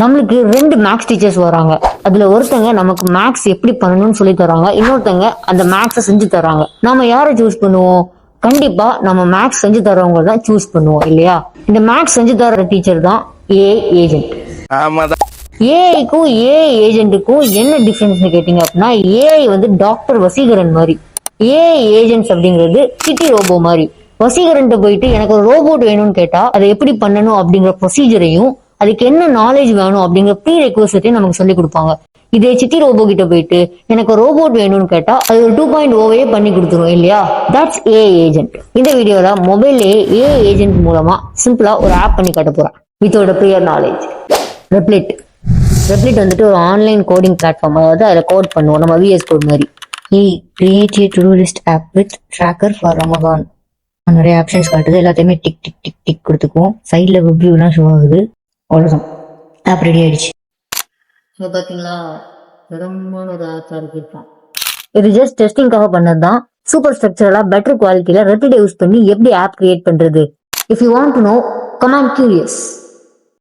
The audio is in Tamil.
நம்மளுக்கு 2 மேக்ஸ் டீச்சர்ஸ் வராங்க. அதுல ஒருத்தங்க நமக்கு மேக்ஸ் எப்படி பண்ணணும்னு சொல்லி தராங்க, இன்னொருத்தங்க அந்த மேக்ஸை செஞ்சு தராங்க. நாம யாரை சூஸ் பண்ணுவோம்? கண்டிப்பா நம்ம மேக்ஸ் செஞ்சு தரவங்க தான் சூஸ் பண்ணுவோம் இல்லையா? இந்த மேக்ஸ் செஞ்சு தர டீச்சர் தான் ஏஐ ஏஜென்ட். ஏஐக்கும் ஏஐ ஏஜென்ட்டுக்கும் என்ன டிஃபரன்ஸ்னு கேட்டீங்க அப்படின்னா, ஏஐ வந்து டாக்டர் வசீகரன் மாதிரி, ஏஐ ஏஜென்ட்ஸ் அப்படிங்கிறது சிட்டி ரோபோ மாதிரி. வசீகரன் போயிட்டு எனக்கு ஒரு ரோபோட் வேணும்னு கேட்டா அதை எப்படி பண்ணணும் அப்படிங்கிற ப்ரொசீஜரையும் அதுக்கு என்ன நாலேஜ் வேணும் அப்படிங்கிற ப்ரீ ரெக்வஸ்டையும் நமக்கு சொல்லி கொடுப்பாங்க. இதே சிட்டி ரோபோ கிட்ட போயிட்டு எனக்கு ரோபோட் வேணும்னு கேட்டா அது ஒரு 2.0 பண்ணி கொடுத்துரும் இல்லையா? That's AI agent. இந்த வீடியோல மொபைல்லேயே ஏஐ ஏஜென்ட் மூலமா சிம்பிளா ஒரு ஆப் பண்ணி காட்ட போறேன் வித்தவுட் ப்ரியர் நாலேஜ். ரெப்லிட் வந்துட்டு ஒரு ஆன்லைன் கோடிங் பிளாட்ஃபார்ம். அதாவது அதில் கோட் பண்ணுவோம் நம்ம விஎஸ் கோட் மாதிரி. Create a to list app with tracker for Ramadan. நிறைய ஆப்ஷன்ஸ் காட்டுது, எல்லாத்தையுமே டிக் டிக் டிக் டிக் கொடுத்துக்குவோம். சைடில் வெப் வியூலாம் ஷோ ஆகுது. அவ்வளோதான், ஆப் ரெடி ஆயிடுச்சு. இப்போ பார்த்தீங்களா, தரமான ஒரு ஆப்பாக இருக்கான். இது ஜஸ்ட் டெஸ்டிங்காக பண்ணது தான். சூப்பர் ஸ்ட்ரக்சரலாக பெட்டர் குவாலிட்டியில் ரெப்லிட் யூஸ் பண்ணி எப்படி ஆப் கிரியேட் பண்ணுறது? If you want to know, comment curious.